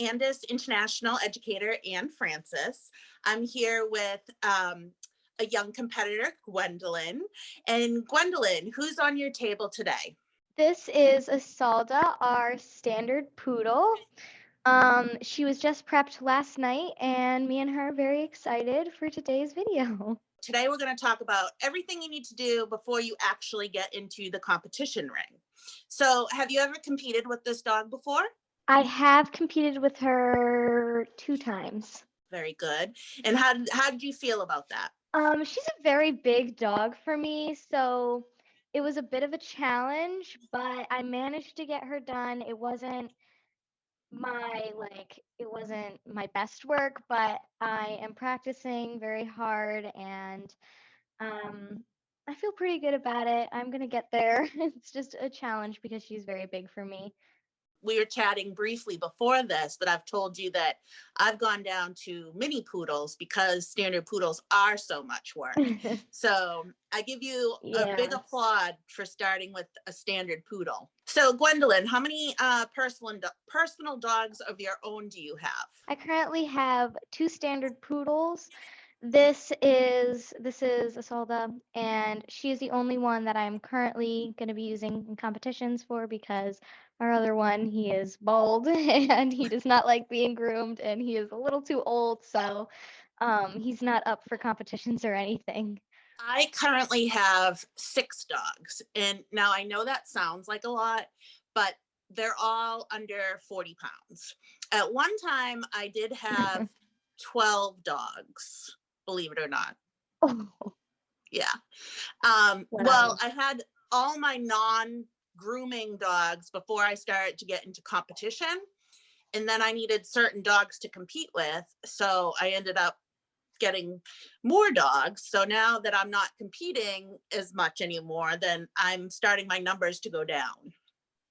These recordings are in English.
Andis International Educator Anne Francis. I'm here with a young competitor, Gwendolyn. And Gwendolyn, who's on your table today? This is Isolda, our standard poodle. She was just prepped last night, and me and her are very excited for today's video. Today, we're going to talk about everything you need to do before you actually get into the competition ring. So, have you ever competed with this dog before? I have competed with her 2 times. Very good. And how did you feel about that? She's a very big dog for me, so it was a bit of a challenge, but I managed to get her done. It wasn't my best work, but I am practicing very hard and I feel pretty good about it. I'm gonna get there. It's just a challenge because she's very big for me. We were chatting briefly before this, but I've told you that I've gone down to mini poodles because standard poodles are so much work. So I give you a big Yeah. applaud for starting with a standard poodle. So Gwendolyn, how many personal dogs of your own do you have? I currently have 2 standard poodles. This is Isolda, and she is the only one that I'm currently going to be using in competitions for because our other one, he is bald and he does not like being groomed and he is a little too old, so he's not up for competitions or anything. I currently have 6 dogs. And now I know that sounds like a lot, but they're all under 40 pounds. At one time, I did have 12 dogs, believe it or not. Oh, Yeah. Well, wow. I had all my non grooming dogs before I started to get into competition. And then I needed certain dogs to compete with. So I ended up getting more dogs. So now that I'm not competing as much anymore, then I'm starting my numbers to go down.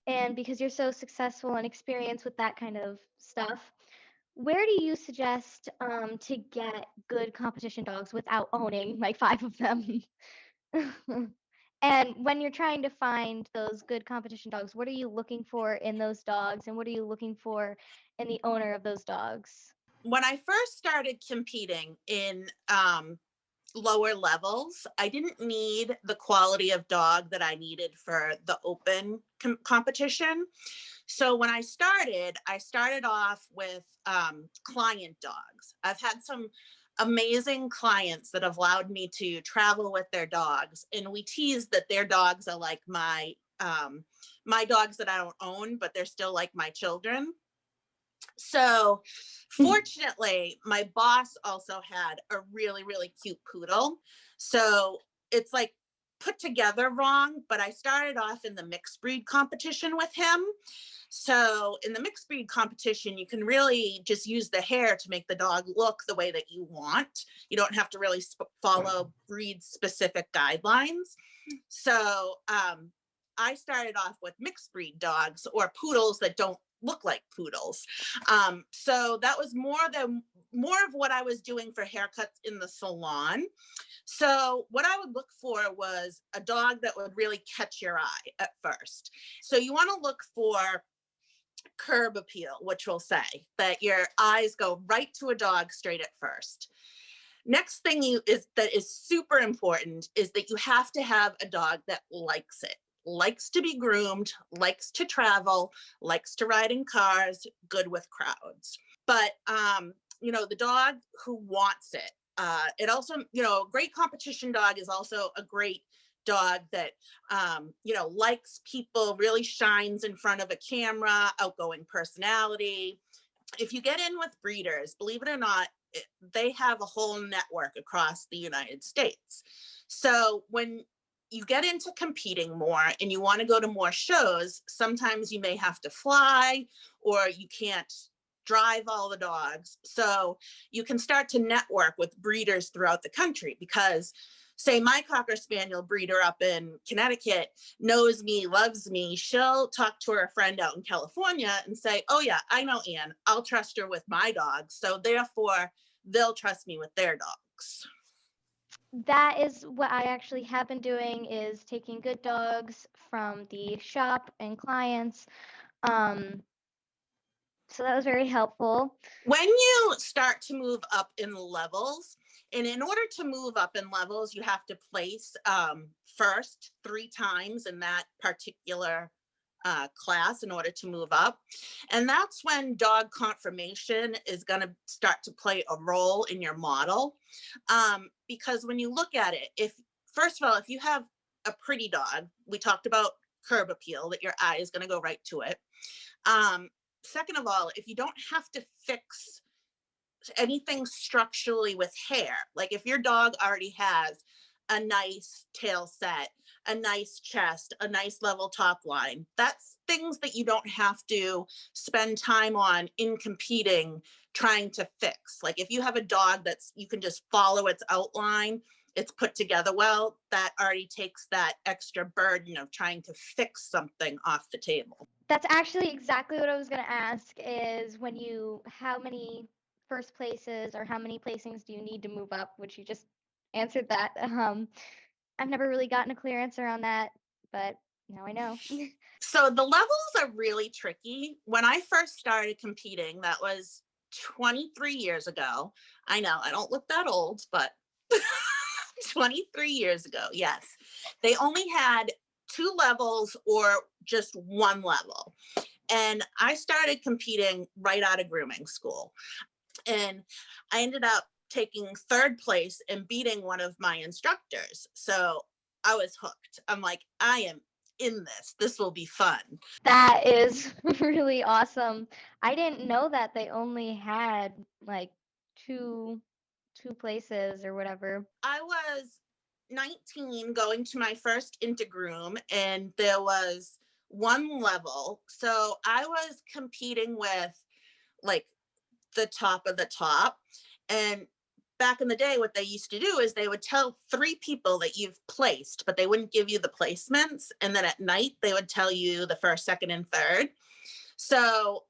And because you're so successful and experienced with that kind of stuff, where do you suggest to get good competition dogs without owning like 5 of them? And when you're trying to find those good competition dogs, what are you looking for in those dogs, and what are you looking for in the owner of those dogs? When I first started competing in lower levels, I didn't need the quality of dog that I needed for the open competition. So when I started off with client dogs. I've had some amazing clients that have allowed me to travel with their dogs, and we tease that their dogs are like my dogs that I don't own, but they're still like my children. So fortunately, my boss also had a really, really cute poodle. So it's like put together wrong, but I started off in the mixed breed competition with him. So in the mixed breed competition, you can really just use the hair to make the dog look the way that you want. You don't have to really follow breed specific guidelines. So I started off with mixed breed dogs or poodles that don't look like poodles. So that was more of what I was doing for haircuts in the salon. So what I would look for was a dog that would really catch your eye at first. So you want to look for curb appeal, which will say that your eyes go right to a dog straight at first. Next thing that is super important is that you have to have a dog that likes it, likes to be groomed, likes to travel, likes to ride in cars, good with crowds. But the dog who wants it. It also, a great competition dog is also a great dog that likes people, really shines in front of a camera, outgoing personality. If you get in with breeders, believe it or not, they have a whole network across the United States. So when you get into competing more and you want to go to more shows, sometimes you may have to fly or you can't drive all the dogs. So you can start to network with breeders throughout the country because say my Cocker Spaniel breeder up in Connecticut knows me, loves me, she'll talk to her friend out in California and say, oh yeah, I know Anne, I'll trust her with my dogs. So therefore they'll trust me with their dogs. That is what I actually have been doing is taking good dogs from the shop and clients. Um, So that was very helpful. When you start to move up in levels, and in order to move up in levels, you have to place first 3 times in that particular class in order to move up. And that's when dog conformation is going to start to play a role in your model. Because when you look at it, if first of all, if you have a pretty dog, we talked about curb appeal, that your eye is going to go right to it. Second of all, if you don't have to fix anything structurally with hair, like if your dog already has a nice tail set, a nice chest, a nice level top line, that's things that you don't have to spend time on in competing trying to fix. Like if you have a dog that's, you can just follow its outline, it's put together well, that already takes that extra burden of trying to fix something off the table. That's actually exactly what I was going to ask is how many first places or how many placings do you need to move up, which you just answered that. I've never really gotten a clear answer on that, but now I know. So the levels are really tricky. When I first started competing, that was 23 years ago. I know I don't look that old, but 23 years ago, yes. They only had 2 levels or just 1 level. And I started competing right out of grooming school. And I ended up taking 3rd place and beating one of my instructors. So I was hooked. I'm like, I am in this. This will be fun. That is really awesome. I didn't know that they only had like two places or whatever. I was 19 going to my first intergroom, and there was 1 level. So I was competing with like the top of the top. And back in the day, what they used to do is they would tell 3 people that you've placed, but they wouldn't give you the placements. And then at night, they would tell you the first, second, and third. So,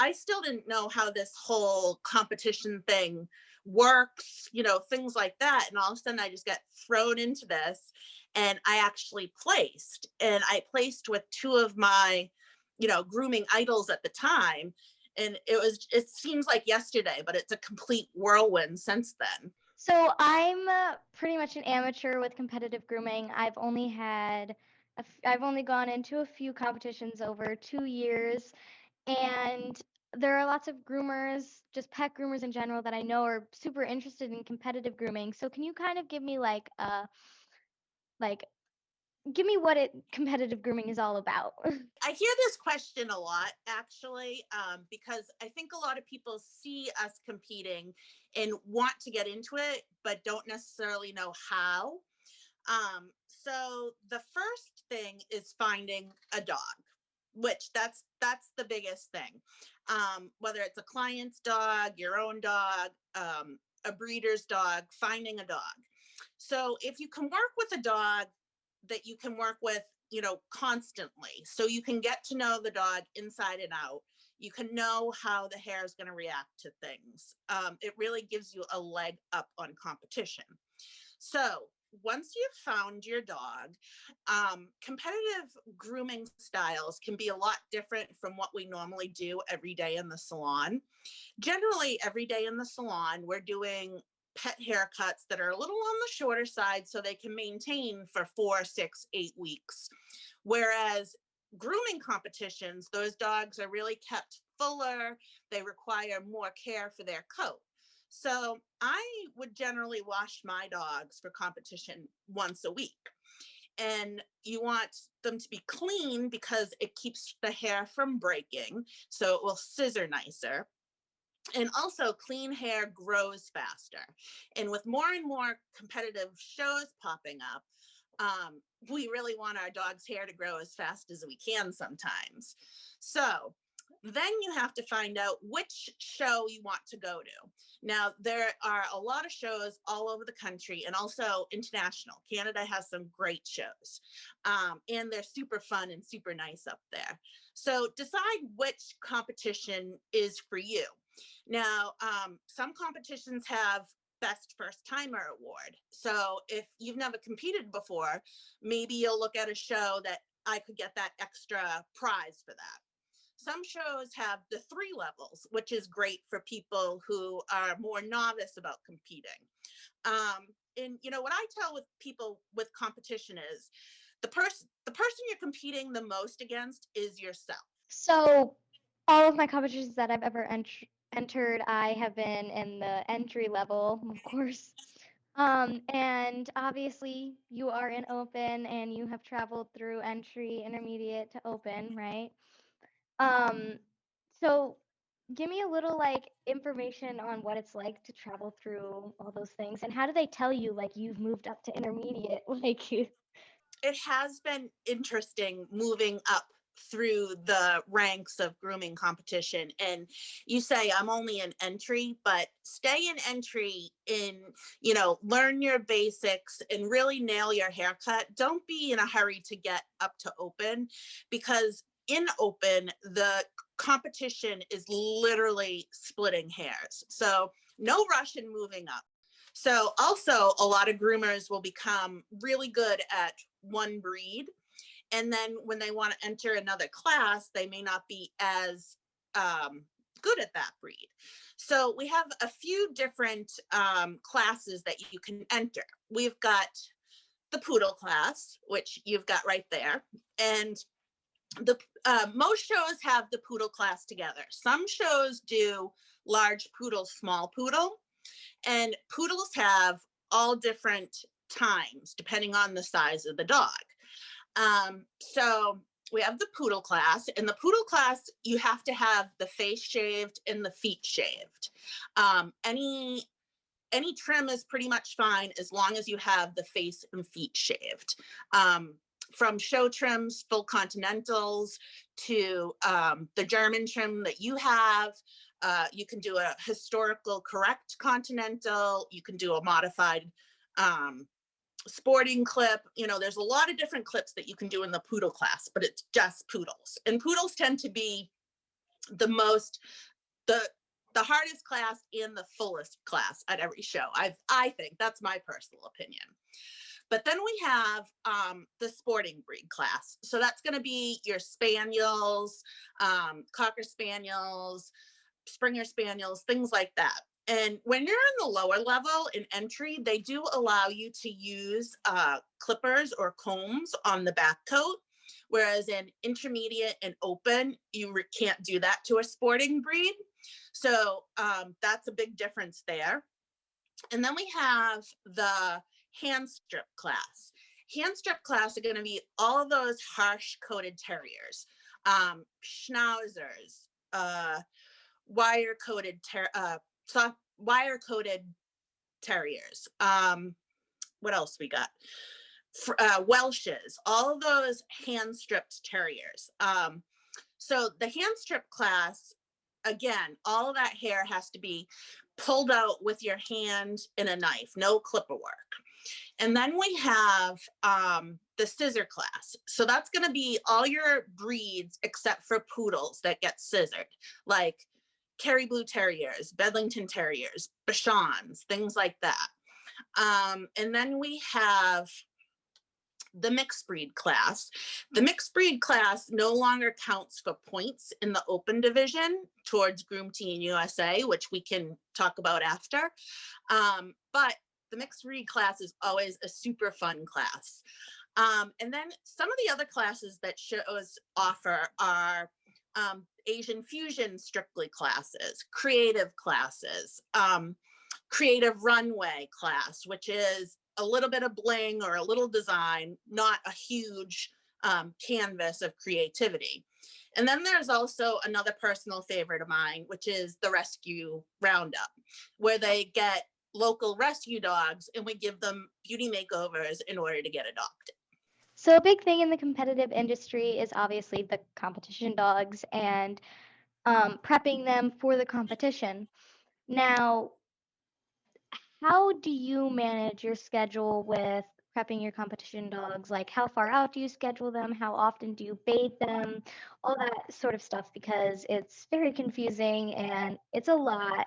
I still didn't know how this whole competition thing works, things like that. And all of a sudden, I just got thrown into this, and I actually placed. And I placed with 2 of my, grooming idols at the time. And it seems like yesterday, but it's a complete whirlwind since then. So I'm pretty much an amateur with competitive grooming. I've only gone into a few competitions over 2 years, and there are lots of groomers, just pet groomers in general, that I know are super interested in competitive grooming. So can you kind of give me like give me what competitive grooming is all about? I hear this question a lot, actually, because I think a lot of people see us competing and want to get into it, but don't necessarily know how. So the first thing is finding a dog, which that's the biggest thing. Whether it's a client's dog, your own dog, a breeder's dog, finding a dog. So if you can work with a dog that you can work with, constantly, so you can get to know the dog inside and out, you can know how the hair is going to react to things. It really gives you a leg up on competition. So once you've found your dog, competitive grooming styles can be a lot different from what we normally do every day in the salon. Generally, every day in the salon, we're doing pet haircuts that are a little on the shorter side so they can maintain for 4, 6, 8 weeks. Whereas grooming competitions, those dogs are really kept fuller. They require more care for their coat. So I would generally wash my dogs for competition once a week. And you want them to be clean because it keeps the hair from breaking. So it will scissor nicer. And also, clean hair grows faster. And with more and more competitive shows popping up, we really want our dog's hair to grow as fast as we can sometimes. So then you have to find out which show you want to go to. Now, there are a lot of shows all over the country and also international. Canada has some great shows, and they're super fun and super nice up there. So decide which competition is for you. Now, some competitions have best first timer award. So if you've never competed before, maybe you'll look at a show that I could get that extra prize for that. some shows have the 3 levels, which is great for people who are more novice about competing. And what I tell with people with competition is the person you're competing the most against is yourself. So all of my competitions that I've ever entered, I have been in the entry level, of course. And obviously you are in open and you have traveled through entry, intermediate to open, right? Um, so give me a little like information on what it's like to travel through all those things and how do they tell you like you've moved up to intermediate? Like It has been interesting moving up through the ranks of grooming competition, and you say I'm only in entry, but stay in entry, in learn your basics and really nail your haircut. Don't be in a hurry to get up to open, because in open the competition is literally splitting hairs, so no rush in moving up. So also a lot of groomers will become really good at one breed, and then when they want to enter another class, they may not be as good at that breed. So we have a few different classes that you can enter. We've got the poodle class, which you've got right there, and the most shows have the poodle class together. Some shows do large poodle, small poodle, and poodles have all different times depending on the size of the dog. So we have the poodle class. In the poodle class, you have to have the face shaved and the feet shaved. Any trim is pretty much fine as long as you have the face and feet shaved. From show trims, full continentals, to the German trim that you have. You can do a historical correct continental. You can do a modified sporting clip. There's a lot of different clips that you can do in the poodle class, but it's just poodles. And poodles tend to be the hardest class and the fullest class at every show. I think that's my personal opinion. But then we have the sporting breed class. So that's going to be your spaniels, cocker spaniels, Springer spaniels, things like that. And when you're in the lower level in entry, they do allow you to use clippers or combs on the back coat. Whereas in intermediate and open, you can't do that to a sporting breed. So that's a big difference there. And then we have the hand strip class. Hand strip class are going to be all of those harsh coated terriers, schnauzers, wire coated soft wire coated terriers. What else we got? Welshes, all of those hand stripped terriers. So the hand strip class, again, all of that hair has to be pulled out with your hand and a knife, no clipper work. And then we have the scissor class. So that's going to be all your breeds except for poodles that get scissored, like Kerry Blue Terriers, Bedlington Terriers, Bichons, things like that. And then we have the mixed breed class. The mixed breed class no longer counts for points in the open division towards Groom Team USA, which we can talk about after. But the mixed breed class is always a super fun class. And then some of the other classes that shows offer are Asian fusion strictly classes, creative classes, creative runway class, which is a little bit of bling or a little design, not a huge canvas of creativity. And then there's also another personal favorite of mine, which is the rescue roundup, where they get local rescue dogs and we give them beauty makeovers in order to get adopted. so a big thing in the competitive industry is obviously the competition dogs and prepping them for the competition. Now, how do you manage your schedule with prepping your competition dogs? Like, how far out do you schedule them? How often do you bathe them? All that sort of stuff, because it's very confusing and it's a lot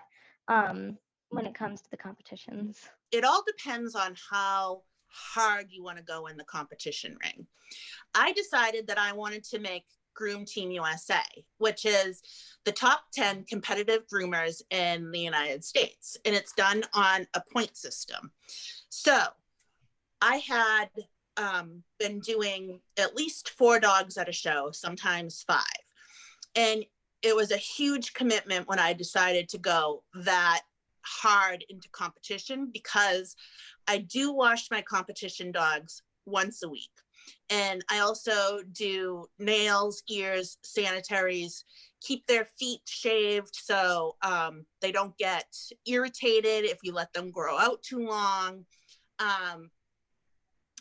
when it comes to the competitions. It all depends on how hard you want to go in the competition ring. I decided that I wanted to make Groom Team USA, which is the top 10 competitive groomers in the United States. And it's done on a point system. So I had been doing at least 4 dogs at a show, sometimes 5. And it was a huge commitment when I decided to go that hard into competition, because I do wash my competition dogs once a week. And I also do nails, ears, sanitaries, keep their feet shaved so they don't get irritated if you let them grow out too long.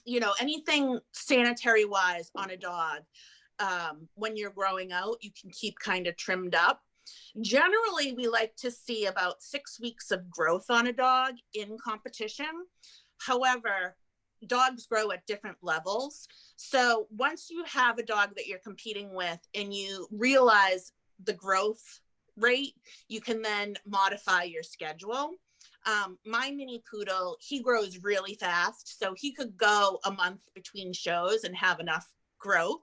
You know, anything sanitary wise on a dog, when you're growing out, you can keep kind of trimmed up. Generally, we like to see about 6 weeks of growth on a dog in competition. However, dogs grow at different levels. So once you have a dog that you're competing with and you realize the growth rate, you can then modify your schedule. My mini poodle, he grows really fast, so he could go a month between shows and have enough growth.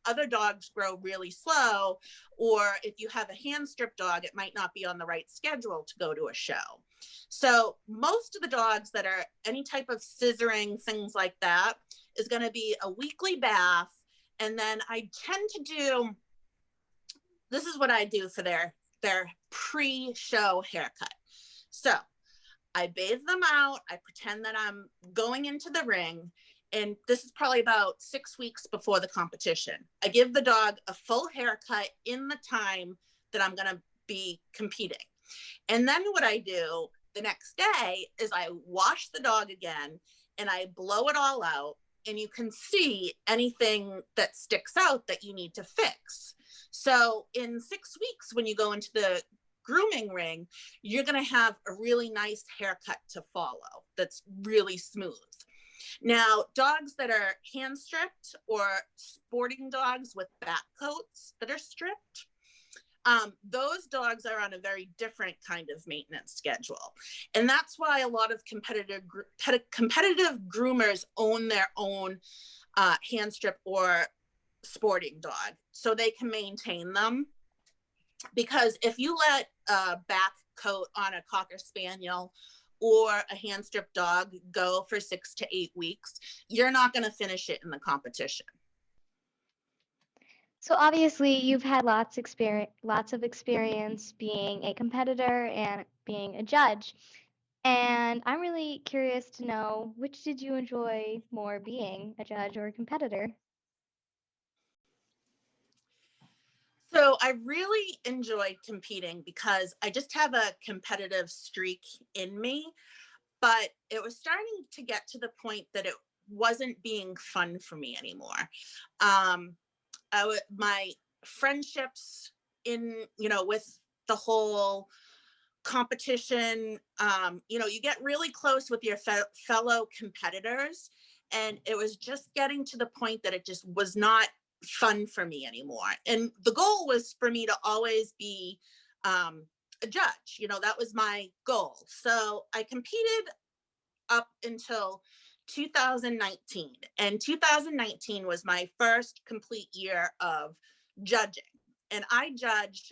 Other dogs grow really slow, or if you have a hand strip dog, it might not be on the right schedule to go to a show. So most of the dogs that are any type of scissoring, things like that, is going to be a weekly bath. And then I tend to do, this is what I do for their pre-show haircut. So I bathe them out. I pretend that I'm going into the ring. And this is probably about 6 weeks before the competition. I give the dog a full haircut in the time that I'm going to be competing. And then what I do the next day is I wash the dog again and I blow it all out. And you can see anything that sticks out that you need to fix. So in 6 weeks, when you go into the grooming ring, you're going to have a really nice haircut to follow that's really smooth. Now, dogs that are hand stripped or sporting dogs with back coats that are stripped, those dogs are on a very different kind of maintenance schedule. And that's why a lot of competitive groomers own their own hand strip or sporting dog so they can maintain them. Because if you let a back coat on a Cocker Spaniel or a hand strip dog go for 6 to 8 weeks, you're not going to finish it in the competition. So obviously you've had lots of experience being a competitor and being a judge. And I'm really curious to know, which did you enjoy more, being a judge or a competitor? So I really enjoy competing because I just have a competitive streak in me, but it was starting to get to the point that it wasn't being fun for me anymore. My friendships in, with the whole competition, you get really close with your fellow competitors, and it was just getting to the point that it just was not fun for me anymore. And the goal was for me to always be a judge. That was my goal. So I competed up until 2019, and 2019 was my first complete year of judging. And I judged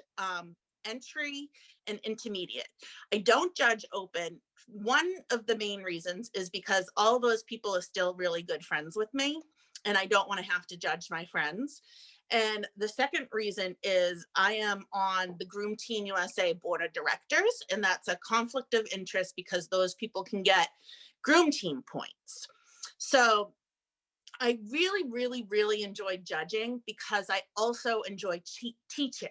entry and intermediate. I don't judge open. One of the main reasons is because all those people are still really good friends with me, and I don't want to have to judge my friends. And the second reason is I am on the Groom Team USA board of directors, and that's a conflict of interest because those people can get Groom Team points. So I really, really, really enjoyed judging because I also enjoy teaching.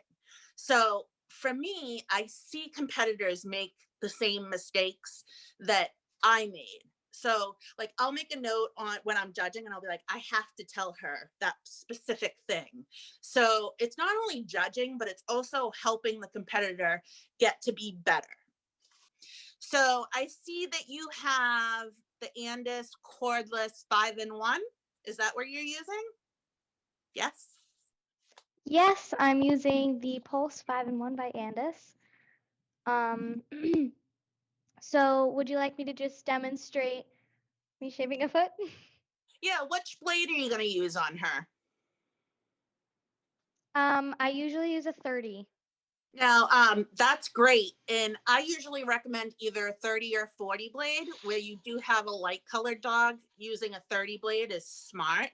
So for me, I see competitors make the same mistakes that I made. So like I'll make a note on when I'm judging and I'll be like, I have to tell her that specific thing. So it's not only judging, but it's also helping the competitor get to be better. So I see that you have the Andis cordless 5-in-1. Is that what you're using? Yes. Yes, I'm using the Pulse 5-in-1 by Andis. So would you like me to just demonstrate me shaving a foot? Yeah, which blade are you going to use on her? I usually use a 30. Now, that's great. And I usually recommend either a 30 or 40 blade, where you do have a light colored dog. Using a 30 blade is smart.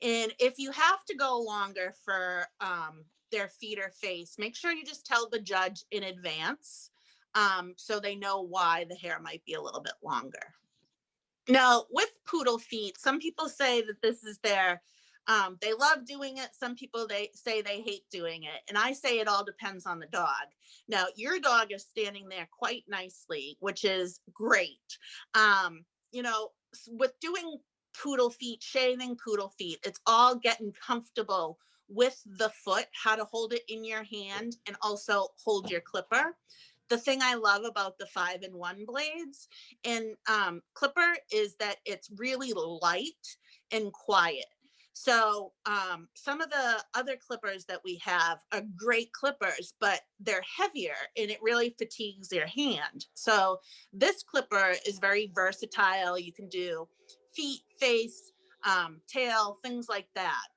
And if you have to go longer for their feet or face, make sure you just tell the judge in advance, so they know why the hair might be a little bit longer. Now, with poodle feet, some people say that this is their, they love doing it. Some people they say they hate doing it, and I say it all depends on the dog. Now, your dog is standing there quite nicely, which is great. You know, with doing poodle feet, shaving poodle feet, it's all getting comfortable with the foot, how to hold it in your hand, and also hold your clipper. The thing I love about the 5-in-1 blades and clipper is that it's really light and quiet. So some of the other clippers that we have are great clippers, but they're heavier and it really fatigues your hand. So this clipper is very versatile. You can do feet, face, tail, things like that.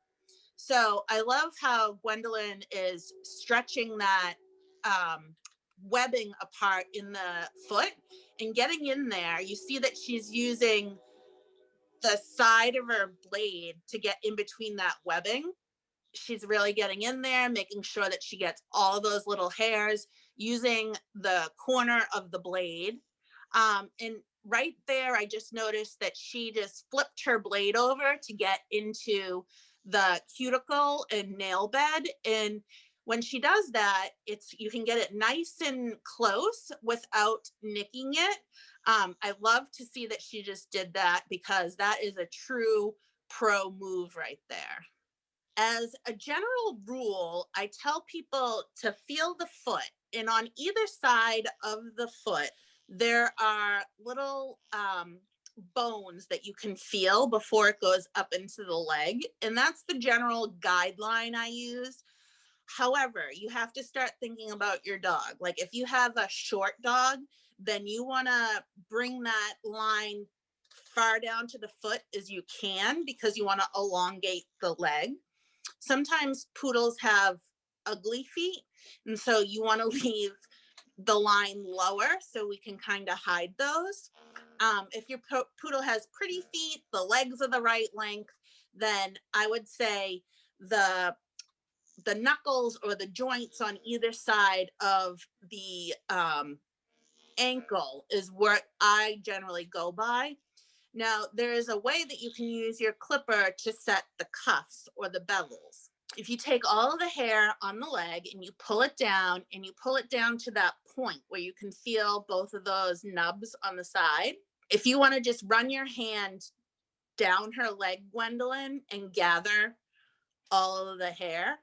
So I love how Gwendolyn is stretching that webbing apart in the foot and getting in there. You see that she's using the side of her blade to get in between that webbing. She's really getting in there, making sure that she gets all those little hairs using the corner of the blade. And right there, I just noticed that she just flipped her blade over to get into the cuticle and nail bed. And when she does that, it's you can get it nice and close without nicking it. I love to see that she just did that because that is a true pro move right there. As a general rule, I tell people to feel the foot, and on either side of the foot, there are little bones that you can feel before it goes up into the leg. And that's the general guideline I use. However, you have to start thinking about your dog. Like if you have a short dog, then you want to bring that line far down to the foot as you can because you want to elongate the leg. Sometimes poodles have ugly feet, and so you want to leave the line lower so we can kind of hide those. If your poodle has pretty feet, the legs are the right length, then I would say the the knuckles or the joints on either side of the ankle is what I generally go by. Now, there is a way that you can use your clipper to set the cuffs or the bevels. If you take all of the hair on the leg and you pull it down and you pull it down to that point where you can feel both of those nubs on the side, if you want to just run your hand down her leg, Gwendolyn, and gather all of the hair.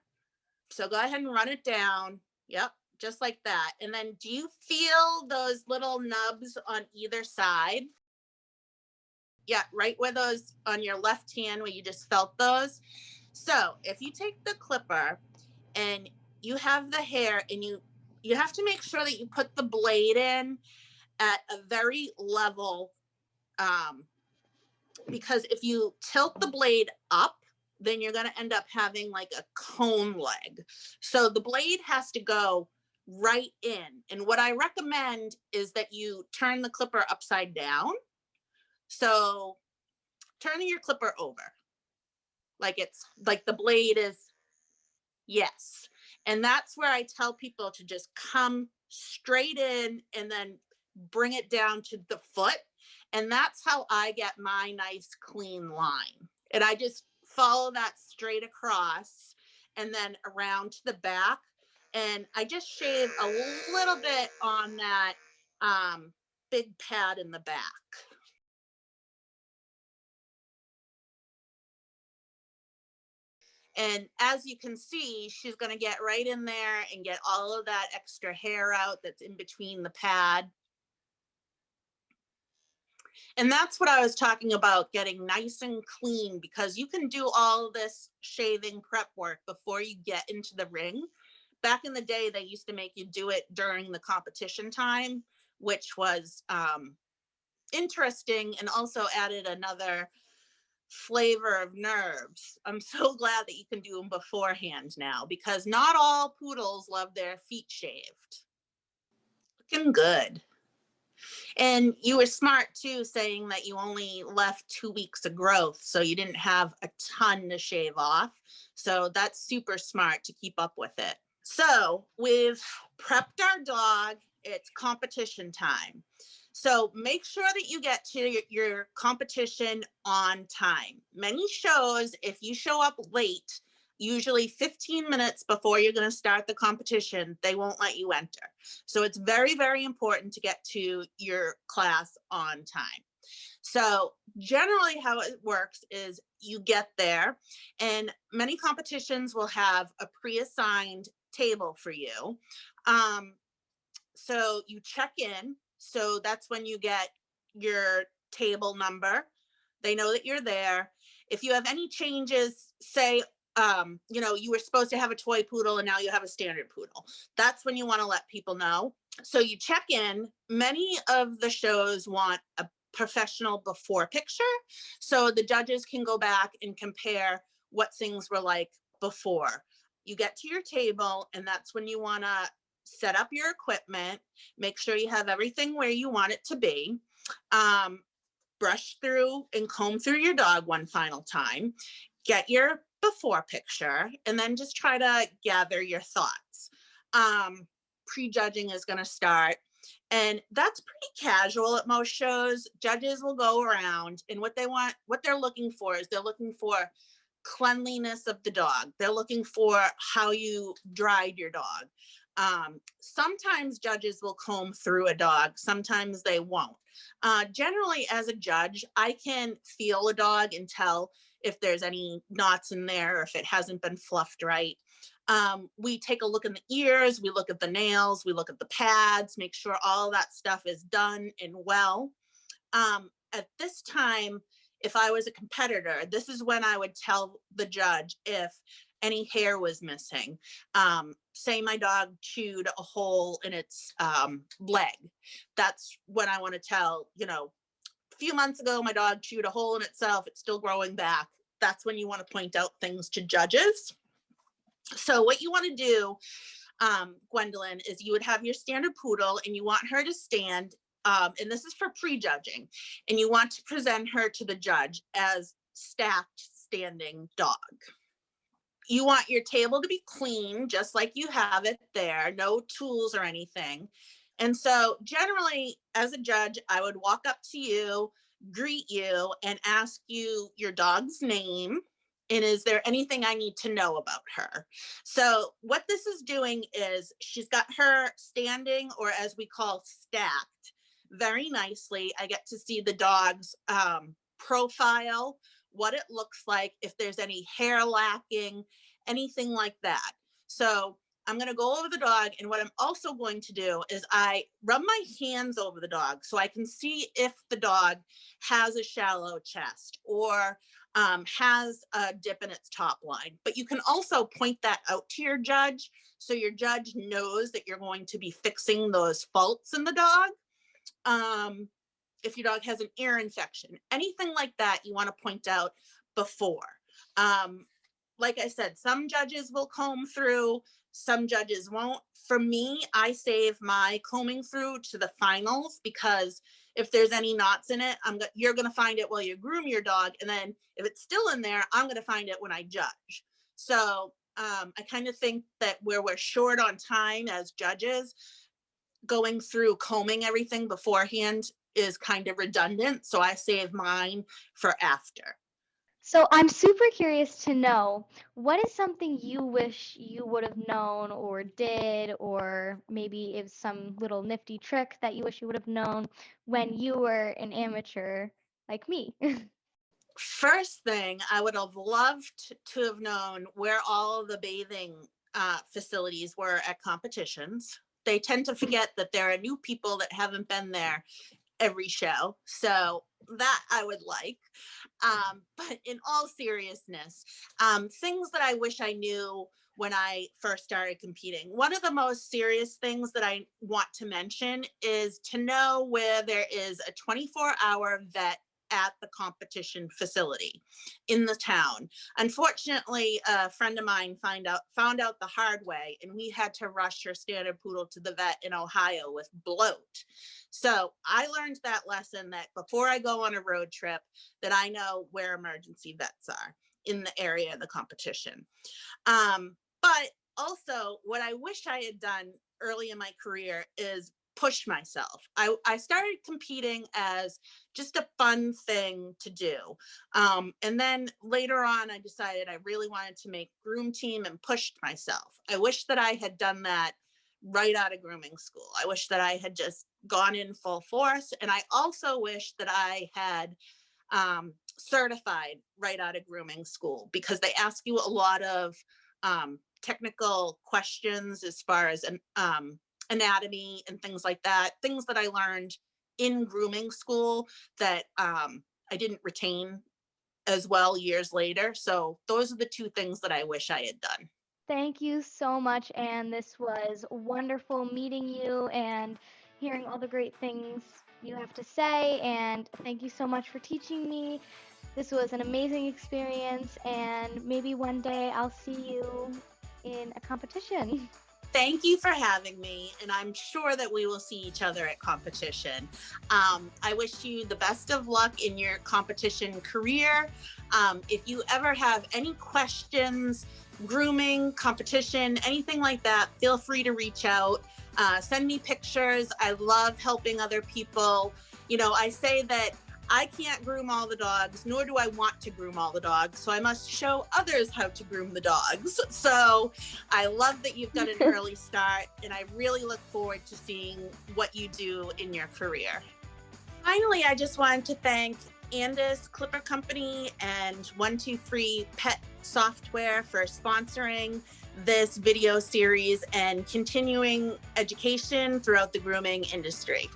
So go ahead and run it down. Yep, just like that. And then do you feel those little nubs on either side? Yeah, right where those on your left hand where you just felt those. So if you take the clipper and you have the hair and you have to make sure that you put the blade in at a very level, um, because if you tilt the blade up, then you're going to end up having like a cone leg. So the blade has to go right in. And what I recommend is that you turn the clipper upside down. So turning your clipper over, like it's like the blade is, yes. And that's where I tell people to just come straight in and then bring it down to the foot. And that's how I get my nice clean line. And I just follow that straight across and then around to the back. And I just shave a little bit on that big pad in the back. And as you can see, she's going to get right in there and get all of that extra hair out that's in between the pad. And that's what I was talking about, getting nice and clean, because you can do all of this shaving prep work before you get into the ring. Back in the day, they used to make you do it during the competition time, which was interesting and also added another flavor of nerves. I'm so glad that you can do them beforehand now, because not all poodles love their feet shaved. Looking good. And you were smart too, saying that you only left 2 weeks of growth, so you didn't have a ton to shave off. So that's super smart to keep up with it. So we've prepped our dog. It's competition time. So make sure that you get to your competition on time. Many shows, if you show up late, usually 15 minutes before you're going to start the competition, they won't let you enter. So it's very, very important to get to your class on time. So generally how it works is you get there, and many competitions will have a pre-assigned table for you. So you check in. So that's when you get your table number. They know that you're there. If you have any changes, say, you were supposed to have a toy poodle and now you have a standard poodle. That's when you want to let people know. So you check in. Many of the shows want a professional before picture, so the judges can go back and compare what things were like before. You get to your table, and that's when you want to set up your equipment, make sure you have everything where you want it to be, brush through and comb through your dog one final time, get your before picture, and then just try to gather your thoughts. Prejudging is going to start, and that's pretty casual at most shows. Judges will go around, and what they're looking for is they're looking for cleanliness of the dog. They're looking for how you dried your dog. Sometimes judges will comb through a dog, sometimes they won't. Generally, as a judge, I can feel a dog and tell if there's any knots in there or if it hasn't been fluffed right. We take a look in the ears, we look at the nails, we look at the pads, make sure all that stuff is done and well. At this time, if I was a competitor, this is when I would tell the judge if any hair was missing. Say my dog chewed a hole in its leg. That's when I want to tell, a few months ago, my dog chewed a hole in itself. It's still growing back. That's when you want to point out things to judges. So what you want to do, Gwendolyn, is you would have your standard poodle and you want her to stand, and this is for prejudging, and you want to present her to the judge as stacked standing dog. You want your table to be clean, just like you have it there, no tools or anything. And so generally, as a judge, I would walk up to you, greet you, and ask you your dog's name. And is there anything I need to know about her? So what this is doing is she's got her standing, or as we call stacked, very nicely. I get to see the dog's profile, what it looks like, if there's any hair lacking, anything like that. So I'm going to go over the dog, and what I'm also going to do is I rub my hands over the dog so I can see if the dog has a shallow chest or has a dip in its top line. But you can also point that out to your judge, so your judge knows that you're going to be fixing those faults in the dog. If your dog has an ear infection, anything like that, you want to point out before. Like I said, some judges will comb through, some judges won't. For me, I save my combing through to the finals, because if there's any knots in it, you're going to find it while you groom your dog. And then if it's still in there, I'm going to find it when I judge. So I kind of think that where we're short on time as judges, going through combing everything beforehand is kind of redundant. So I save mine for after. So I'm super curious to know, what is something you wish you would have known or did, or maybe it's some little nifty trick that you wish you would have known when you were an amateur like me? First thing, I would have loved to have known where all the bathing facilities were at competitions. They tend to forget that there are new people that haven't been there every show. So that I would like. But in all seriousness, things that I wish I knew when I first started competing. One of the most serious things that I want to mention is to know where there is a 24-hour vet at the competition facility in the town. Unfortunately, a friend of mine found out the hard way, and we had to rush her standard poodle to the vet in Ohio with bloat. So I learned that lesson, that before I go on a road trip, that I know where emergency vets are in the area of the competition. But also, what I wish I had done early in my career is push myself. I started competing as just a fun thing to do. And then later on, I decided I really wanted to make groom team and pushed myself. I wish that I had done that right out of grooming school. I wish that I had just gone in full force. And I also wish that I had certified right out of grooming school, because they ask you a lot of technical questions as far as anatomy and things like that, things that I learned in grooming school that I didn't retain as well years later. So those are the two things that I wish I had done. Thank you so much, Anne. This was wonderful meeting you and hearing all the great things you have to say. And thank you so much for teaching me. This was an amazing experience, and maybe one day I'll see you in a competition. Thank you for having me, and I'm sure that we will see each other at competition. I wish you the best of luck in your competition career. If you ever have any questions, grooming, competition, anything like that, feel free to reach out. Send me pictures. I love helping other people. You know, I say that I can't groom all the dogs, nor do I want to groom all the dogs. So I must show others how to groom the dogs. So I love that you've got an early start, and I really look forward to seeing what you do in your career. Finally, I just wanted to thank Andis Clipper Company and 123 Pet Software for sponsoring this video series and continuing education throughout the grooming industry.